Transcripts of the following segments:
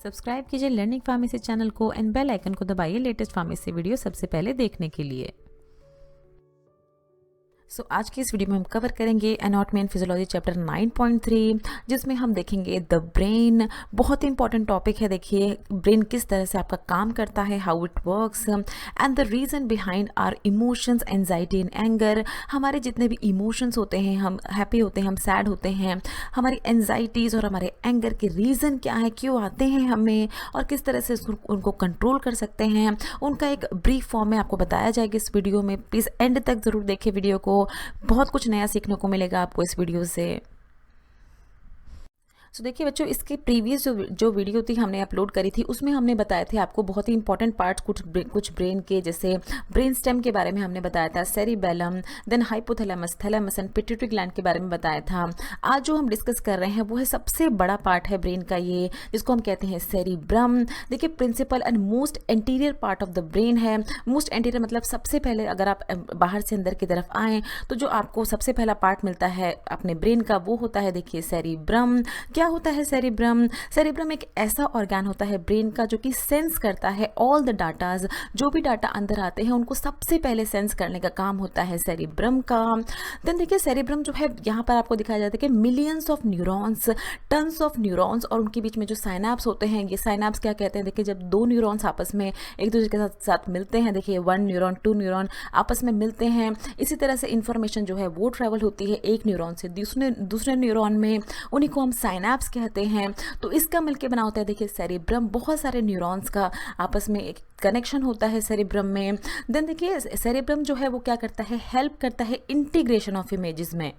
Subscribe कीजिए learning pharmacy channel को and bell icon को दबाइए लेटेस्ट फार्मेसी वीडियो सबसे पहले देखने के लिए। आज की इस वीडियो में हम कवर करेंगे एनाटॉमी एंड फिजियोलॉजी चैप्टर 9.3, जिसमें हम देखेंगे द ब्रेन। बहुत ही इंपॉर्टेंट टॉपिक है। देखिए ब्रेन किस तरह से आपका काम करता है, how it works and the reason behind are emotions, anxiety and anger. हमारे जितने भी इमोशंस होते हैं, हम हैप्पी होते हैं, हम सैड होते हैं, हमारी एंजाइटीज़ और हमारे एंगर के रीज़न क्या है, क्यों आते हैं हमें, और किस तरह से उनको कंट्रोल कर सकते हैं, उनका एक ब्रीफ फॉर्म में आपको बताया जाएगा इस वीडियो में। प्लीज़ एंड तक ज़रूर देखें वीडियो को, बहुत कुछ नया सीखने को मिलेगा आपको इस वीडियो से। देखिए बच्चों, इसके प्रीवियस जो वीडियो थी हमने अपलोड करी थी, उसमें हमने बताए थे आपको बहुत ही इंपॉर्टेंट पार्ट्स कुछ ब्रेन के, जैसे ब्रेन स्टेम के बारे में हमने बताया था, cerebellum, then hypothalamus, thalamus and pituitary gland के बारे में बताया था। आज जो हम डिस्कस कर रहे हैं वो है सबसे बड़ा पार्ट है ब्रेन का, ये जिसको हम कहते हैं सेरिब्रम। देखिए principal and most anterior part of the brain है। मोस्ट एंटीरियर मतलब सबसे पहले अगर आप बाहर से अंदर की तरफ आएँ तो जो आपको सबसे पहला पार्ट मिलता है अपने ब्रेन का, वो होता है देखिए सेरिब्रम। क्या होता है सेरिब्रम? सेरिब्रम एक ऐसा ऑर्गन होता है ब्रेन का जो कि सेंस करता है ऑल द डाटाज। जो भी डाटा अंदर आते हैं उनको सबसे पहले सेंस करने का काम होता है सेरिब्रम का। देन देखिए सेरिब्रम जो है, यहाँ पर आपको दिखाया जाता है कि millions of neurons, tons of neurons, और उनके बीच में जो साइनाप्स होते हैं, ये साइनाप्स क्या कहते हैं? देखिए जब दो न्यूरॉन्स आपस में एक दूसरे के साथ मिलते हैं, देखिए 1 न्यूरॉन 2 न्यूरॉन आपस में मिलते हैं, इसी तरह से इंफॉर्मेशन जो है वो ट्रेवल होती है एक न्यूरॉन से दूसरे न्यूरॉन में, उन्हीं को हम साइनाप्स कहते हैं। तो इसका मिलके बना होता है देखिए सेरिब्रम। बहुत सारे न्यूरॉन्स का आपस में एक कनेक्शन होता है सेरिब्रम में। देन देखिए सेरिब्रम जो है वो क्या करता है, हेल्प करता है इंटीग्रेशन ऑफ इमेजेस में।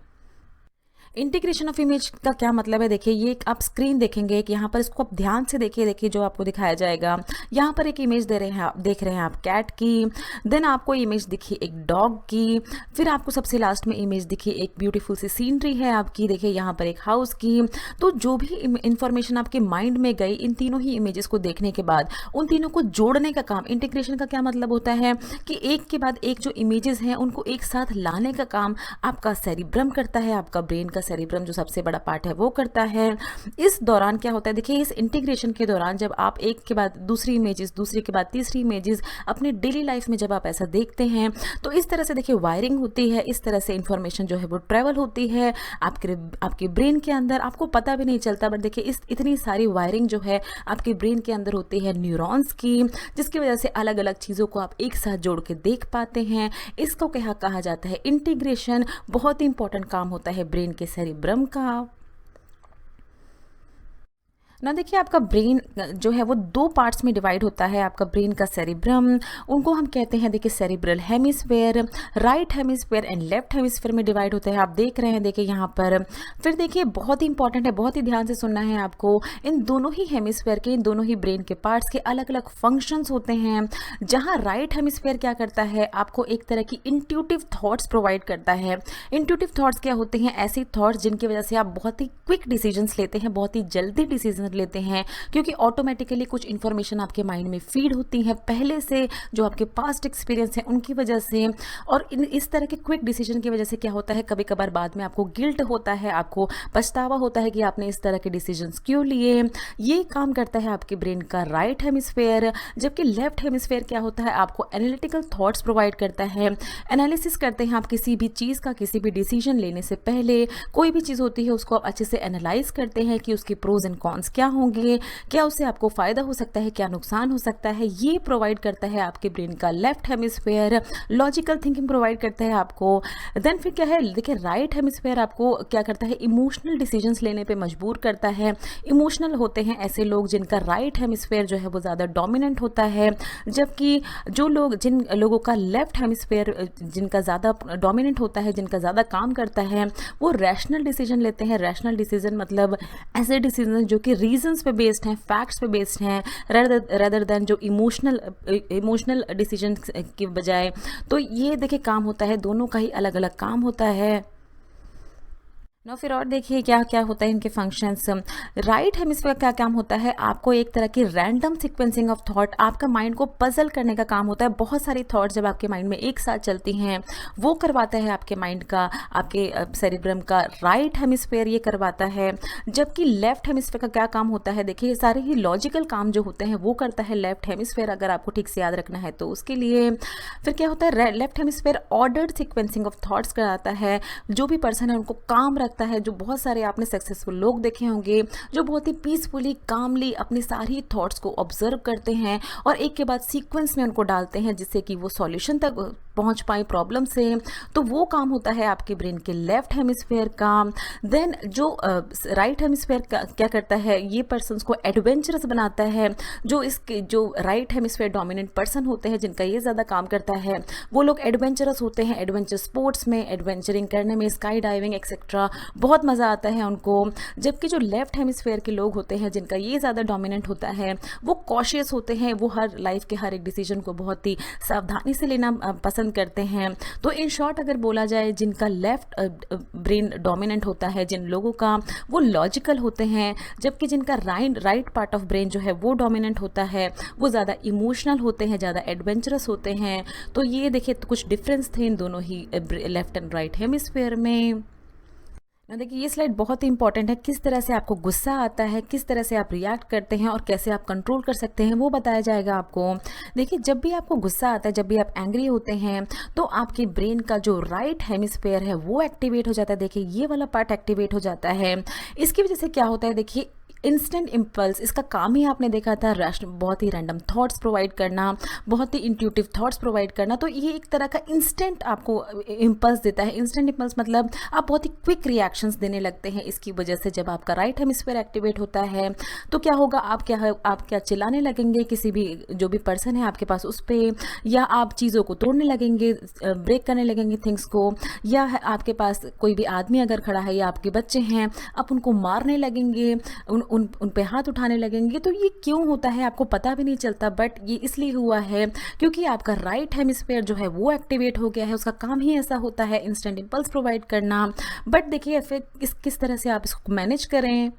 इंटीग्रेशन ऑफ इमेज का क्या मतलब है? देखिए ये एक आप स्क्रीन देखेंगे कि यहाँ पर, इसको आप ध्यान से देखिए जो आपको दिखाया जाएगा। यहाँ पर एक इमेज देख रहे हैं आप कैट की, देन आपको इमेज दिखी एक डॉग की, फिर आपको सबसे लास्ट में इमेज दिखी एक ब्यूटीफुल सी सीनरी है आपकी, देखिए यहाँ पर एक हाउस की। तो जो भी इंफॉर्मेशन आपके माइंड में गई इन तीनों ही इमेजेस को देखने के बाद उन तीनों को जोड़ने का काम, इंटीग्रेशन का क्या मतलब होता है कि एक के बाद एक जो इमेजेस हैं उनको एक साथ लाने का काम आपका सेरिब्रम करता है, आपका ब्रेन का सेरिब्रम जो सबसे बड़ा पार्ट है वो करता है। इस दौरान क्या होता है, देखिए इस इंटीग्रेशन के दौरान जब आप एक के बाद दूसरी इमेजेस, दूसरी के बाद तीसरी इमेजेस अपने डेली लाइफ में जब आप ऐसा देखते हैं तो इस तरह से देखिए वायरिंग होती है, इस तरह से इंफॉर्मेशन जो है वो ट्रेवल होती है आपके ब्रेन के अंदर। आपको पता भी नहीं चलता, बट देखिए इतनी सारी वायरिंग जो है आपके ब्रेन के अंदर होती है न्यूरॉन्स की, जिसकी वजह से अलग अलग चीज़ों को आप एक साथ जोड़ के देख पाते हैं। इसको कहा जाता है इंटीग्रेशन। बहुत ही इंपॉर्टेंट काम होता है ब्रेन के सेरिब्रम का। ना देखिए आपका ब्रेन जो है वो 2 पार्ट्स में डिवाइड होता है, आपका ब्रेन का सेरिब्रम। उनको हम कहते हैं देखिए cerebral hemisphere, right hemisphere and left hemisphere में डिवाइड होता है। आप देख रहे हैं देखिए यहाँ पर। फिर देखिए बहुत ही इंपॉर्टेंट है, बहुत ही ध्यान से सुनना है आपको। इन दोनों ही हेमिस्फेयर के, इन दोनों ही ब्रेन के पार्ट्स के अलग अलग फंक्शंस होते हैं। जहाँ राइट हेमिस्फेयर क्या करता है, आपको एक तरह की इंट्यूटिव थॉट्स प्रोवाइड करता है। इंट्यूटिव थॉट्स क्या होते हैं? ऐसी थॉट्स जिनकी वजह से आप बहुत ही क्विक डिसीजंस लेते हैं, बहुत ही जल्दी डिसीजन लेते हैं, क्योंकि ऑटोमेटिकली कुछ इंफॉर्मेशन आपके माइंड में फीड होती है पहले से, जो आपके पास्ट एक्सपीरियंस है उनकी वजह से। और इस तरह के क्विक डिसीजन की वजह से क्या होता है, कभी कभार बाद में आपको गिल्ट होता है, आपको पछतावा होता है कि आपने इस तरह के डिसीजंस क्यों लिए। ये काम करता है आपके ब्रेन का राइट हेमिस्फेयर। जबकि लेफ्ट हेमिस्फेयर क्या होता है, आपको एनालिटिकल थॉट्स प्रोवाइड करता है। एनालिसिस करते हैं आप किसी भी चीज़ का, किसी भी डिसीजन लेने से पहले कोई भी चीज़ होती है उसको आप अच्छे से एनालाइज करते हैं कि उसके प्रोज एंड कॉन्स क्या होंगे, क्या उससे आपको फायदा हो सकता है, क्या नुकसान हो सकता है। ये प्रोवाइड करता है आपके ब्रेन का left hemisphere. Logical thinking provide करता है आपको। देन फिर क्या है, देखिए राइट हेमिस्फेयर आपको क्या करता है, इमोशनल डिसीजंस लेने पे मजबूर करता है। इमोशनल होते हैं ऐसे लोग जिनका राइट हेमिस्फेयर जो है वो ज़्यादा डोमिनेंट होता है, जबकि जिन लोगों का लेफ्ट हेमिस्फेयर जिनका ज़्यादा डोमिनेंट होता है, जिनका ज़्यादा काम करता है, वो रैशनल डिसीजन लेते हैं। रैशनल डिसीजन मतलब ऐसे डिसीजन जो कि रीजंस पे बेस्ड हैं, फैक्ट्स पे बेस्ड हैं, रेदर देन जो इमोशनल डिसीजन की बजाय। तो ये देखिए काम होता है, दोनों का ही अलग अलग काम होता है। ना फिर और देखिए क्या क्या होता है इनके फंक्शंस। राइट हेमिस्फीयर का क्या काम होता है, आपको एक तरह की रैंडम सीक्वेंसिंग ऑफ थॉट, आपका माइंड को पजल करने का काम होता है। बहुत सारी थॉट्स जब आपके माइंड में एक साथ चलती हैं वो करवाता है आपके माइंड का, आपके सेरिब्रम का राइट हेमिस्फीयर ये करवाता है। जबकि लेफ्ट हेमिस्फीयर का क्या काम होता है, देखिए सारे ही लॉजिकल काम जो होते हैं वो करता है लेफ्ट हेमिस्फीयर, अगर आपको ठीक से याद रखना है तो उसके लिए। फिर क्या होता है, left hemisphere ordered sequencing of thoughts कराता है। जो भी पर्सन है उनको काम रखता है। जो बहुत सारे आपने सक्सेसफुल लोग देखे होंगे जो बहुत ही पीसफुली कामली अपनी सारी थॉट्स को ऑब्जर्व करते हैं और एक के बाद सीक्वेंस में उनको डालते हैं जिससे कि वो सॉल्यूशन तक पहुंच पाए प्रॉब्लम से। तो वो काम होता है आपके ब्रेन के लेफ्ट हेमिस्फीयर का। देन जो राइट हेमिस्फीयर क्या करता है, ये पर्सन्स को एडवेंचरस बनाता है। जो इसके जो राइट हेमिस्फीयर डोमिनेंट पर्सन होते हैं जिनका ये ज़्यादा काम करता है वो लोग एडवेंचरस होते हैं। एडवेंचर स्पोर्ट्स में, एडवेंचरिंग करने में, स्काई डाइविंग एक्सेट्रा बहुत मज़ा आता है उनको। जबकि जो लेफ्ट हेमिस्फीयर के लोग होते हैं जिनका ये ज़्यादा डोमिनेंट होता है वो कॉशियस होते हैं। वो हर लाइफ के हर एक डिसीजन को बहुत ही सावधानी से लेना पसंद करते हैं। तो इन शॉर्ट अगर बोला जाए, जिनका लेफ्ट ब्रेन डोमिनेंट होता है जिन लोगों का, वो लॉजिकल होते हैं। जबकि जिनका राइट पार्ट ऑफ ब्रेन जो है वो डोमिनेंट होता है वो ज़्यादा इमोशनल होते हैं, ज़्यादा एडवेंचरस होते हैं। तो ये देखिए तो कुछ डिफरेंस थे इन दोनों ही लेफ्ट एंड राइट हेमिस्फीयर में। ना देखिए ये स्लाइड बहुत ही इंपॉर्टेंट है। किस तरह से आपको गुस्सा आता है, किस तरह से आप रिएक्ट करते हैं और कैसे आप कंट्रोल कर सकते हैं वो बताया जाएगा आपको। देखिए जब भी आपको गुस्सा आता है, जब भी आप एंग्री होते हैं तो आपके ब्रेन का जो राइट हेमिस्फीयर है वो एक्टिवेट हो जाता है। देखिए ये वाला पार्ट एक्टिवेट हो जाता है। इसकी वजह से क्या होता है, देखिए इंस्टेंट इम्पल्स, इसका काम ही आपने देखा था बहुत ही रैंडम थॉट्स प्रोवाइड करना, बहुत ही इंट्यूटिव थॉट्स प्रोवाइड करना। तो ये एक तरह का इंस्टेंट आपको इम्पल्स देता है। इंस्टेंट इम्पल्स मतलब आप बहुत ही क्विक रिएक्शंस देने लगते हैं। इसकी वजह से जब आपका राइट हेमिस्फीयर एक्टिवेट होता है तो क्या होगा, आप क्या चिल्लाने लगेंगे किसी भी जो भी पर्सन है आपके पास उस पर, या आप चीज़ों को तोड़ने लगेंगे, ब्रेक करने लगेंगे थिंग्स को, या आपके पास कोई भी आदमी अगर खड़ा है या आपके बच्चे हैं आप उनको मारने लगेंगे, उन पे हाथ उठाने लगेंगे। तो ये क्यों होता है आपको पता भी नहीं चलता, बट ये इसलिए हुआ है क्योंकि आपका राइट हेमिस्फीयर जो है वो एक्टिवेट हो गया है। उसका काम ही ऐसा होता है इंस्टेंट इम्पल्स प्रोवाइड करना। बट देखिए फिर किस तरह से आप इसको मैनेज करें।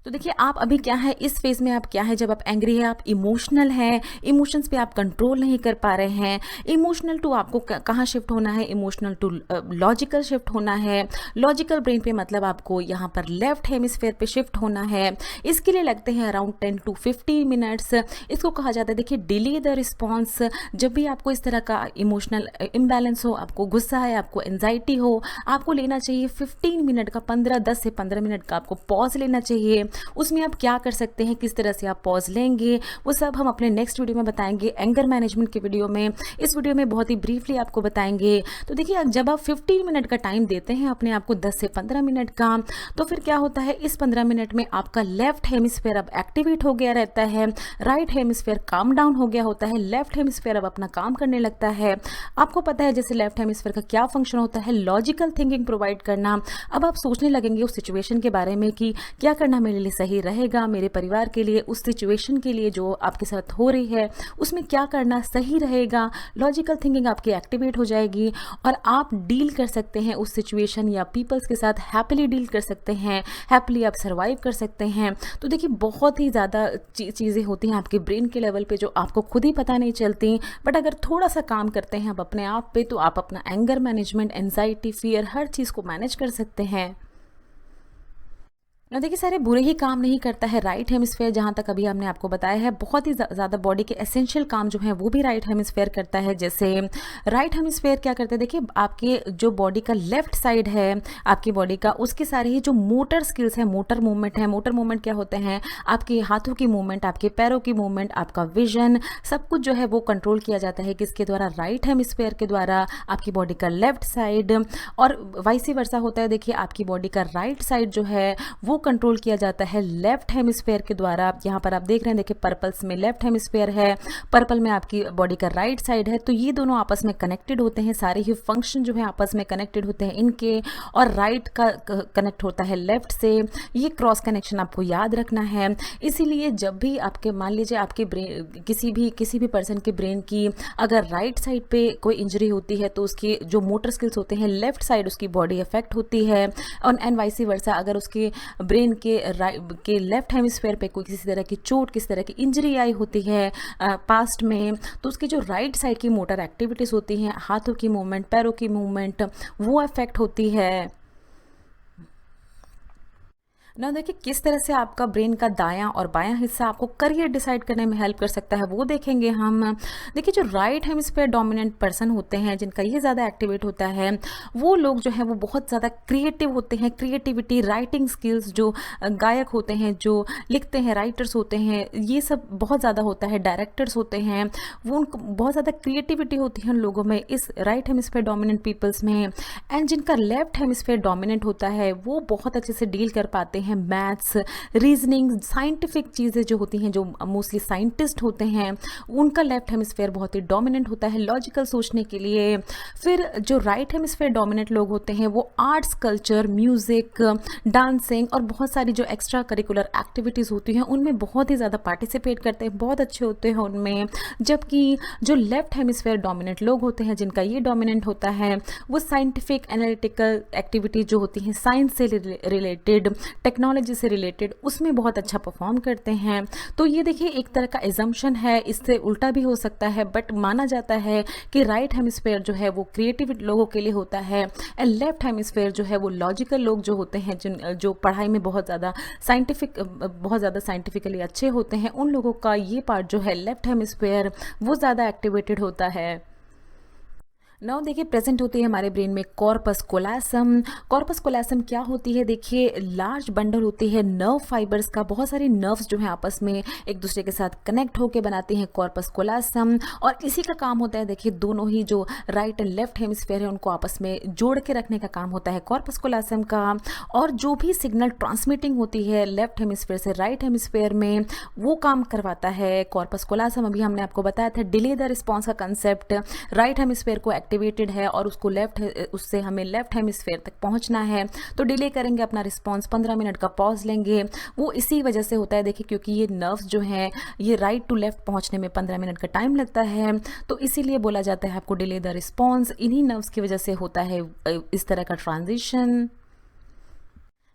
तो देखिए आप अभी क्या है, इस फेज में आप क्या है, जब आप एंग्री है, आप इमोशनल हैं, इमोशंस पे आप कंट्रोल नहीं कर पा रहे हैं। इमोशनल टू आपको कहाँ शिफ्ट होना है, इमोशनल टू लॉजिकल शिफ्ट होना है। लॉजिकल ब्रेन पे मतलब आपको यहाँ पर लेफ्ट हेमिस्फीयर पे शिफ्ट होना है। इसके लिए लगते हैं अराउंड 10 to 15 मिनट्स। इसको कहा जाता है, देखिए डिले द रिस्पॉन्स। जब भी आपको इस तरह का इमोशनल इम्बैलेंस हो, आपको गुस्सा है, आपको एंजाइटी हो, आपको लेना चाहिए 15 मिनट का 10 से 15 मिनट का आपको पॉज लेना चाहिए। उसमें आप क्या कर सकते हैं, किस तरह से आप पॉज लेंगे, वो सब हम अपने नेक्स्ट वीडियो में बताएंगे, एंगर मैनेजमेंट के वीडियो में। इस वीडियो में बहुत ही ब्रीफली आपको बताएंगे। तो देखिए जब आप 15 मिनट का टाइम देते हैं अपने आप को 10 से 15 मिनट का, तो फिर क्या होता है, इस 15 मिनट में आपका लेफ्ट हेमिस्फीयर अब एक्टिवेट हो गया रहता है, राइट हेमिस्फीयर काम डाउन हो गया होता है, लेफ्ट हेमिस्फीयर अब अपना काम करने लगता है। आपको पता है जैसे लेफ्ट हेमिस्फीयर का क्या फंक्शन होता है, लॉजिकल थिंकिंग प्रोवाइड करना। अब आप सोचने लगेंगे उस सिचुएशन के बारे में कि क्या करना मेरे लिए सही रहेगा, मेरे परिवार के लिए, उस सिचुएशन के लिए जो आपके साथ हो रही है उसमें क्या करना सही रहेगा। लॉजिकल थिंकिंग आपकी एक्टिवेट हो जाएगी और आप डील कर सकते हैं उस सिचुएशन या पीपल्स के साथ, हैप्पीली डील कर सकते हैं, हैप्पीली आप सर्वाइव कर सकते हैं। तो देखिए बहुत ही ज़्यादा चीज़ें होती हैं आपके ब्रेन के लेवल पे जो आपको खुद ही पता नहीं चलती, बट अगर थोड़ा सा काम करते हैं आप अपने आप पे तो आप अपना एंगर मैनेजमेंट, एंजाइटी, फियर, हर चीज़ को मैनेज कर सकते हैं। ना देखिए सारे बुरे ही काम नहीं करता है राइट हेमिस्फीयर, जहाँ तक अभी हमने आपको बताया है। बहुत ही ज़्यादा बॉडी के एसेंशियल काम जो है वो भी राइट हेमिस्फीयर करता है। जैसे राइट हेमिस्फीयर क्या करते हैं, देखिए आपके जो बॉडी का लेफ्ट साइड है आपकी बॉडी का, उसके सारे ही जो मोटर स्किल्स है, मोटर मूवमेंट है। मोटर मूवमेंट क्या होते हैं, आपके हाथों की मूवमेंट, आपके पैरों की मूवमेंट, आपका विजन, सब कुछ जो है वो कंट्रोल किया जाता है किसके द्वारा, राइट हेमिस्फीयर के द्वारा, आपकी बॉडी का लेफ्ट साइड। और वाइस वर्सा होता है, देखिए आपकी बॉडी का राइट साइड जो है वो वो कंट्रोल किया जाता है लेफ्ट हेमिस्फेयर के द्वारा। यहाँ पर आप देख रहे हैं, देखिए पर्पल्स में लेफ्ट हेमिस्फेयर है, पर्पल में आपकी बॉडी का राइट साइड है। तो ये दोनों आपस में कनेक्टेड होते हैं, सारे ही फंक्शन जो है आपस में कनेक्टेड होते हैं इनके, और राइट का कनेक्ट होता है लेफ्ट से। ये क्रॉस कनेक्शन आपको याद रखना है। इसीलिए जब भी आपके, मान लीजिए आपके ब्रेन, किसी भी पर्सन के ब्रेन की अगर राइट साइड पे कोई इंजरी होती है तो उसके जो मोटर स्किल्स होते हैं लेफ्ट साइड उसकी बॉडी अफेक्ट होती है, और एंड वाइस वर्सा अगर उसके ब्रेन के लेफ्ट हेमिस्फेयर पे कोई किसी तरह की चोट, किसी तरह की इंजरी आई होती है पास्ट में, तो उसकी जो राइट साइड की मोटर एक्टिविटीज़ होती हैं, हाथों की मूवमेंट, पैरों की मूवमेंट, वो अफेक्ट होती है ना। देखिए किस तरह से आपका ब्रेन का दायां और बायां हिस्सा आपको करियर डिसाइड करने में हेल्प कर सकता है, वो देखेंगे हम। देखिए जो राइट हेमिस्फीयर डोमिनेंट पर्सन होते हैं, जिनका ये ज़्यादा एक्टिवेट होता है, वो लोग जो है वो बहुत ज़्यादा क्रिएटिव होते हैं। क्रिएटिविटी, राइटिंग स्किल्स, जो गायक होते हैं, जो लिखते हैं, राइटर्स होते हैं, ये सब बहुत ज़्यादा होता है। डायरेक्टर्स होते हैं, वो उनको बहुत ज़्यादा क्रिएटिविटी होती है उन लोगों में, इस राइट हेमिस्फीयर डोमिनेंट पीपल्स में। एंड जिनका लेफ्ट हेमिस्फीयर डोमिनेंट होता है वो बहुत अच्छे से डील कर पाते हैं मैथ्स, रीजनिंग, साइंटिफिक चीज़ें जो होती हैं, जो मोस्टली साइंटिस्ट होते हैं, उनका लेफ्ट हेमिस्फीयर बहुत ही डोमिनेंट होता है लॉजिकल सोचने के लिए। फिर जो राइट हेमिस्फीयर डोमिनेंट लोग होते हैं वो आर्ट्स, कल्चर, म्यूज़िक, डांसिंग और बहुत सारी जो एक्स्ट्रा करिकुलर एक्टिविटीज़ होती हैं उनमें बहुत ही ज़्यादा पार्टिसिपेट करते हैं, बहुत अच्छे होते हैं उनमें। जबकि जो लेफ्ट हेमिस्फीयर डोमिनेंट लोग होते हैं, जिनका ये डोमिनेंट होता है, वो साइंटिफिक, एनालिटिकल एक्टिविटीज़ जो होती हैं, साइंस से रिलेटेड, टेक्नोलॉजी से रिलेटेड, उसमें बहुत अच्छा परफॉर्म करते हैं। तो ये देखिए एक तरह का एजम्पशन है, इससे उल्टा भी हो सकता है, बट माना जाता है कि राइट हेमिस्फीयर जो है वो क्रिएटिव लोगों के लिए होता है, एंड लेफ्ट हेमिस्फीयर जो है वो लॉजिकल लोग जो होते हैं, जो पढ़ाई में बहुत ज़्यादा साइंटिफिकली अच्छे होते हैं, उन लोगों का ये पार्ट जो है लेफ्ट हेमिस्फीयर वो ज़्यादा एक्टिवेटेड होता है। नाउ देखिए प्रेजेंट होती है हमारे ब्रेन में कॉर्पस कोलासम। कॉर्पस कोलासम क्या होती है? देखिए लार्ज बंडल होती है नर्व फाइबर्स का, बहुत सारी नर्व्स जो हैं आपस में एक दूसरे के साथ कनेक्ट होकर बनाती हैं कॉर्पस कोलासम, और इसी का काम होता है, देखिए दोनों ही जो राइट एंड लेफ्ट हेमिस्फीयर है उनको आपस में जोड़ के रखने का काम होता है कॉर्पस कोलासम का। और जो भी सिग्नल ट्रांसमिटिंग होती है लेफ्ट हेमिस्फीयर से राइट हेमिस्फीयर में, वो काम करवाता है कॉर्पस कोलासम। अभी हमने आपको बताया था डिले द रिस्पॉन्स का कंसेप्ट, राइट हेमिस्फीयर को एक्टिवेटेड है और उससे हमें लेफ्ट हेमिस्फीयर तक पहुंचना है, तो डिले करेंगे अपना रिस्पांस, 15 मिनट का पॉज लेंगे। वो इसी वजह से होता है, देखिए क्योंकि ये नर्व्स जो हैं ये राइट टू लेफ्ट पहुंचने में 15 मिनट का टाइम लगता है, तो इसीलिए बोला जाता है आपको डिले द रिस्पांस। इन्हीं नर्व्स की वजह से होता है इस तरह का ट्रांजिशन।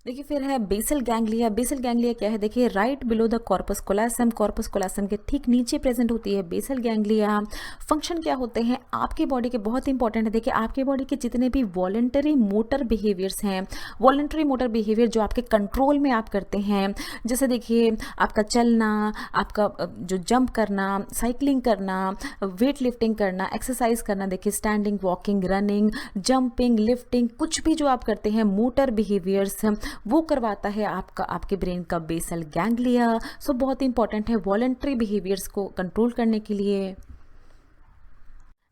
देखिए फिर है बेसल गैंग्लिया। बेसल गैंग्लिया क्या है? देखिए right below the corpus callosum, corpus callosum के ठीक नीचे प्रेजेंट होती है बेसल गैंग्लिया। फंक्शन क्या होते हैं आपकी बॉडी के? बहुत इंपॉर्टेंट है। देखिए आपकी बॉडी के जितने भी वॉलंटरी मोटर बिहेवियर्स हैं, वॉलंटरी मोटर बिहेवियर जो आपके कंट्रोल में आप करते हैं, जैसे देखिए आपका चलना, आपका जो जंप करना, साइकिलिंग करना, वेट लिफ्टिंग करना, एक्सरसाइज करना, देखिए standing, walking, running, jumping, lifting, कुछ भी जो आप करते हैं मोटर बिहेवियर्स, वो करवाता है आपके ब्रेन का बेसल गैंग्लिया। सो बहुत इंपॉर्टेंट है वॉलंटरी बिहेवियर्स को कंट्रोल करने के लिए।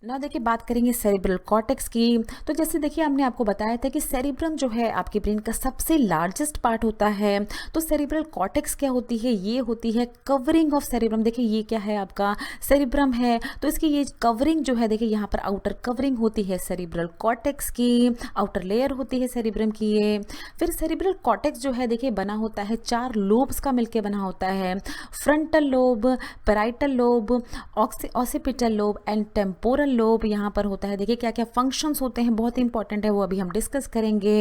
ना देखिए बात करेंगे सेरिब्रल कॉर्टेक्स की। तो जैसे देखिए हमने आपको बताया था कि सेरिब्रम जो है आपके ब्रेन का सबसे लार्जेस्ट पार्ट होता है। तो सेरिब्रल कॉर्टेक्स क्या होती है? ये होती है कवरिंग ऑफ सेरिब्रम। देखिए ये क्या है? आपका सेरिब्रम है, तो इसकी ये कवरिंग जो है, देखिए यहाँ पर आउटर कवरिंग होती है सेरिब्रल कॉर्टेक्स की, आउटर लेयर होती है सेरिब्रम की ये। फिर सेरिब्रल कॉर्टेक्स जो है देखिए बना होता है 4 लोब्स का मिलकर बना होता है, frontal lobe, parietal lobe, occipital lobe and temporal lobe यहाँ पर होता है। देखिए क्या क्या फंक्शंस होते हैं, बहुत इंपॉर्टेंट है, वो अभी हम डिस्कस करेंगे।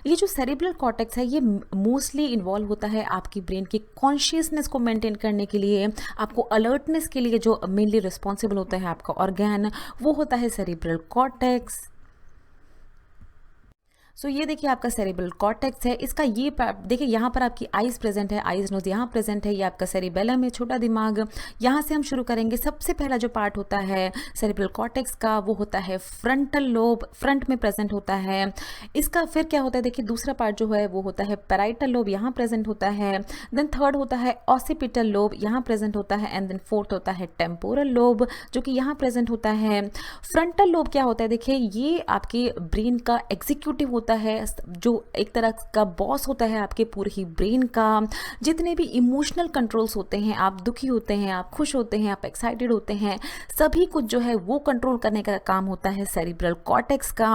ये जो सेरिब्रल कॉर्टेक्स है ये मोस्टली इन्वॉल्व होता है आपकी ब्रेन की कॉन्शियसनेस को मेंटेन करने के लिए, आपको अलर्टनेस के लिए जो मेनली रिस्पॉन्सिबल होता है आपका ऑर्गन, वो होता है सेरिब्रल कॉर्टेक्स। सो ये देखिए आपका सेरिब्रल कॉर्टेक्स है। इसका ये देखिए यहाँ पर आपकी आइज प्रेजेंट है, आइज नोज यहाँ प्रेजेंट है, ये आपका सेरिबेलम है, छोटा दिमाग। यहाँ से हम शुरू करेंगे। सबसे पहला जो पार्ट होता है सेरिब्रल कॉर्टेक्स का वो होता है फ्रंटल लोब, फ्रंट में प्रेजेंट होता है इसका। फिर क्या होता है? देखिए दूसरा पार्ट जो है वो होता है पैराइटल लोब, यहाँ प्रेजेंट होता है। देन थर्ड होता है ऑसिपिटल लोब, यहाँ प्रेजेंट होता है। एंड देन फोर्थ होता है टेम्पोरल लोब, जो कि यहाँ प्रेजेंट होता है। फ्रंटल लोब क्या होता है? देखिए ये आपके ब्रेन का एग्जीक्यूटिव होता होता है, जो एक तरह का बॉस होता है आपके पूरे ही ब्रेन का। जितने भी इमोशनल कंट्रोल्स होते हैं, आप दुखी होते हैं, आप खुश होते हैं, आप एक्साइटेड होते हैं, सभी कुछ जो है वो कंट्रोल करने का काम होता है सेरिब्रल कॉर्टेक्स का।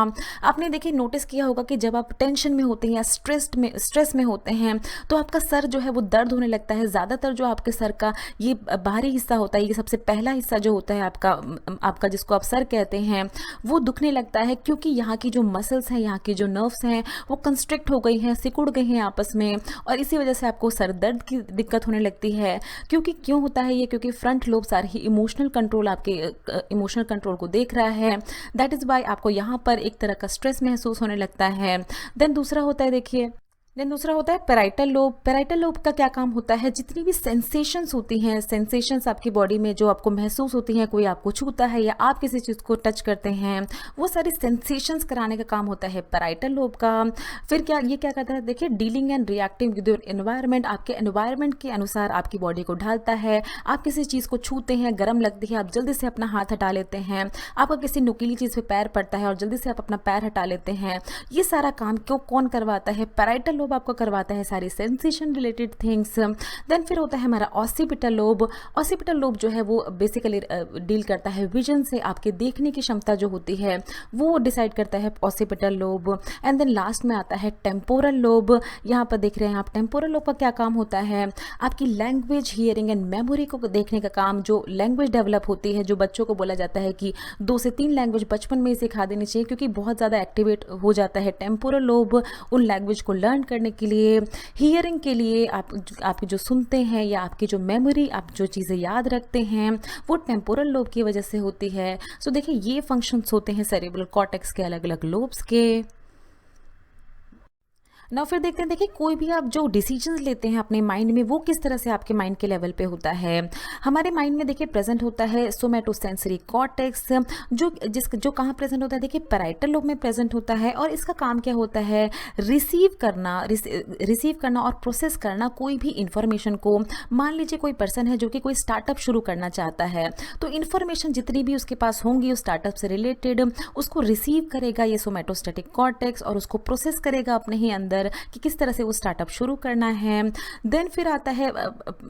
आपने देखिए नोटिस किया होगा कि जब आप टेंशन में होते हैं या स्ट्रेस में होते हैं तो आपका सर जो है वो दर्द होने लगता है। ज़्यादातर जो आपके सर का ये बाहरी हिस्सा होता है, ये सबसे पहला हिस्सा जो होता है आपका जिसको आप सर कहते हैं, वो दुखने लगता है क्योंकि यहाँ की जो मसल्स हैं, यहाँ की जो नर्व्स हैं वो कंस्ट्रिक्ट हो गई हैं, सिकुड़ गई हैं आपस में, और इसी वजह से आपको सर दर्द की दिक्कत होने लगती है। क्यों होता है ये? क्योंकि फ्रंट लोब सारे ही इमोशनल कंट्रोल आपके इमोशनल कंट्रोल को देख रहा है। दैट इज़ वाई आपको यहाँ पर एक तरह का स्ट्रेस महसूस होने लगता है। देन दूसरा होता है पैराइटल लोब। पैराइटल लोब का क्या काम होता है? जितनी भी सेंसेशंस होती हैं, सेंसेशंस आपकी बॉडी में जो आपको महसूस होती हैं, कोई आपको छूता है या आप किसी चीज़ को टच करते हैं, वो सारी सेंसेशंस कराने का काम होता है पैराइटल लोब का। फिर ये क्या करता है? देखिए, dealing and reacting with your environment. आपके एनवायरनमेंट के अनुसार आपकी बॉडी को ढालता है। आप किसी चीज़ को छूते हैं, गर्म लगती है, आप जल्दी से अपना हाथ हटा लेते हैं। आपका किसी नुकीली चीज़ पे पैर पड़ता है और जल्दी से आप अपना पैर हटा लेते हैं। ये सारा काम कौन करवाता है? पैराइटल लोब आपको करवाता है सारी सेंसेशन रिलेटेड थिंग्स। देन फिर होता है हमारा ऑसिपिटल लोब। ऑसिपिटल लोब जो है वो बेसिकली डील करता है विजन से। आपके देखने की क्षमता जो होती है वो डिसाइड करता है occipital lobe. And then last में आता है टेम्पोरल लोब। यहाँ पर देख रहे हैं आप, टेम्पोरल लोब का क्या काम होता है? आपकी लैंग्वेज, हियरिंग एंड मेमोरी को देखने का काम। जो लैंग्वेज डेवलप होती है, जो बच्चों को बोला जाता है कि 2 से 3 लैंग्वेज बचपन में ही सिखा देनी चाहिए, क्योंकि बहुत ज़्यादा एक्टिवेट हो जाता है टेम्पोरल लोब उन लैंग्वेज को लर्न करने के लिए। हियरिंग के लिए आप जो सुनते हैं या आपकी जो मेमोरी, आप जो चीज़ें याद रखते हैं, वो टेम्पोरल लोब की वजह से होती है। सो देखिए, ये फंक्शंस होते हैं सेरिब्रल कॉर्टेक्स के अलग अलग लोब्स के। ना फिर देखते हैं, देखिए कोई भी आप जो डिसीजंस लेते हैं अपने माइंड में, वो किस तरह से आपके माइंड के लेवल पे होता है। हमारे माइंड में देखिए प्रेजेंट होता है सोमैटोसेंसरी कॉर्टेक्स, जो कहाँ प्रेजेंट होता है? देखिए पैराइटल लोब में प्रेजेंट होता है। और इसका काम क्या होता है? रिसीव करना और प्रोसेस करना कोई भी इंफॉर्मेशन को। मान लीजिए कोई पर्सन है जो कि कोई स्टार्टअप शुरू करना चाहता है, तो इन्फॉर्मेशन जितनी भी उसके पास होंगी उस स्टार्टअप से रिलेटेड, उसको रिसीव करेगा ये सोमैटोस्टैटिक कॉर्टेक्स, और उसको प्रोसेस करेगा अपने ही अंदर कि किस तरह से वो स्टार्टअप शुरू करना है। देन फिर आता है,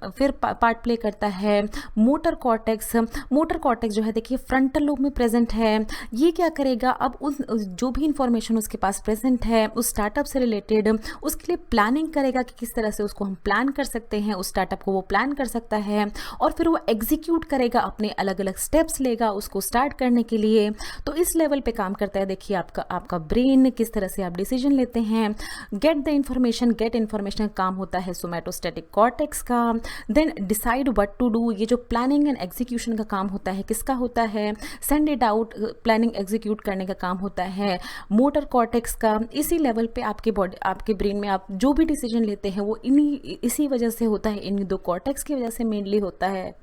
फिर पार्ट प्ले करता है मोटर कॉर्टेक्स। मोटर कॉर्टेक्स जो है देखिए फ्रंटल लोब में प्रेजेंट है। ये क्या करेगा? अब उस जो भी इंफॉर्मेशन उसके पास प्रेजेंट है उस स्टार्टअप से रिलेटेड, उसके लिए प्लानिंग करेगा कि किस तरह से उसको हम प्लान कर सकते हैं, उस स्टार्टअप को वो प्लान कर सकता है, और फिर वो एग्जीक्यूट करेगा, अपने अलग अलग स्टेप्स लेगा उसको स्टार्ट करने के लिए। तो इस लेवल पे काम करता है। देखिए आपका ब्रेन, किस तरह से आप डिसीजन लेते हैं। गेट इन्फॉर्मेशन काम होता है सोमैटोस्टैटिक कॉर्टेक्स का। Then decide what to do, ये जो प्लानिंग एंड एग्जीक्यूशन का काम होता है किसका होता है? Send it out, planning execute करने का काम होता है मोटर कॉर्टेक्स का। इसी लेवल पे आपके ब्रेन में आप जो भी डिसीजन लेते हैं वो इसी वजह से होता है, इन 2 कॉर्टेक्स की वजह से मेनली होता है।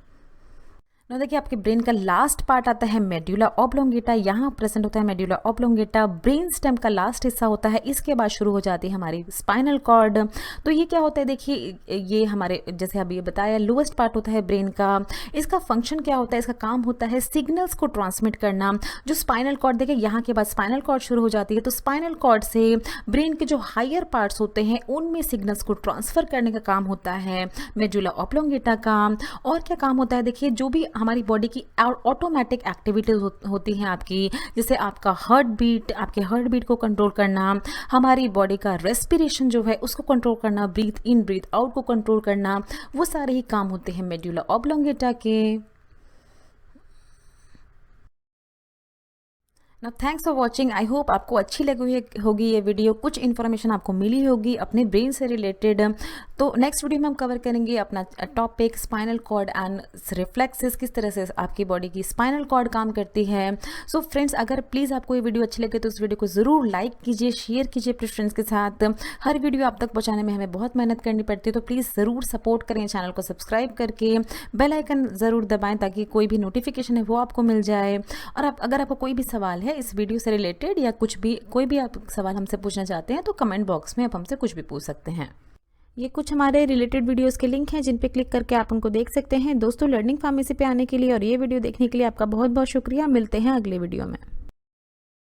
ना देखिए आपके ब्रेन का लास्ट पार्ट आता है मेड्यूला ऑब्लोंगेटा। यहाँ प्रेजेंट होता है मेड्यूला ऑब्लोंगेटा। ब्रेन स्टेम का लास्ट हिस्सा होता है। इसके बाद शुरू हो जाती है हमारी स्पाइनल कॉर्ड। तो ये क्या होता है? देखिए ये हमारे, जैसे अभी ये बताया, लोएस्ट पार्ट होता है ब्रेन का। इसका फंक्शन क्या होता है? इसका काम होता है सिग्नल्स को ट्रांसमिट करना। जो स्पाइनल कॉर्ड, देखिए यहाँ के बाद स्पाइनल कॉर्ड शुरू हो जाती है, तो स्पाइनल कॉर्ड से ब्रेन के जो हायर पार्ट्स होते हैं उनमें सिग्नल्स को ट्रांसफर करने का काम होता है मेडुला ऑब्लोंगेटा का। और क्या काम होता है? देखिए जो भी हमारी बॉडी की ऑटोमेटिक एक्टिविटीज होती हैं आपकी, जैसे आपके हार्ट बीट को कंट्रोल करना, हमारी बॉडी का रेस्पिरेशन जो है उसको कंट्रोल करना, ब्रीथ इन ब्रीथ आउट को कंट्रोल करना, वो सारे ही काम होते हैं मेडुला ऑब्लोंगेटा के। ना thanks for watching. I hope आपको अच्छी लगी होगी ये वीडियो, कुछ इन्फॉर्मेशन आपको मिली होगी अपने ब्रेन से रिलेटेड। तो नेक्स्ट वीडियो में हम कवर करेंगे अपना topic spinal cord and reflexes, किस तरह से आपकी बॉडी की स्पाइनल कॉर्ड काम करती है। सो फ्रेंड्स, अगर प्लीज़ आपको ये वीडियो अच्छी लगे तो इस वीडियो को ज़रूर लाइक कीजिए, शेयर कीजिए अपने फ्रेंड्स के साथ। हर वीडियो आप तक पहुँचाने में हमें बहुत मेहनत करनी पड़ती है, तो प्लीज़ ज़रूर सपोर्ट करें, चैनल को सब्सक्राइब करके बेल आइकन ज़रूर दबाएँ ताकि कोई भी नोटिफिकेशन है वो आपको मिल जाए। और अगर आपको कोई भी सवाल है इस वीडियो से रिलेटेड या कोई भी आप सवाल हमसे पूछना चाहते हैं तो कमेंट बॉक्स में आप हमसे कुछ भी पूछ सकते हैं। ये कुछ हमारे रिलेटेड वीडियोस के लिंक हैं जिन पे क्लिक करके आप उनको देख सकते हैं। दोस्तों, लर्निंग फार्मेसी पे आने के लिए और ये वीडियो देखने के लिए आपका बहुत बहुत शुक्रिया। मिलते हैं अगले वीडियो में।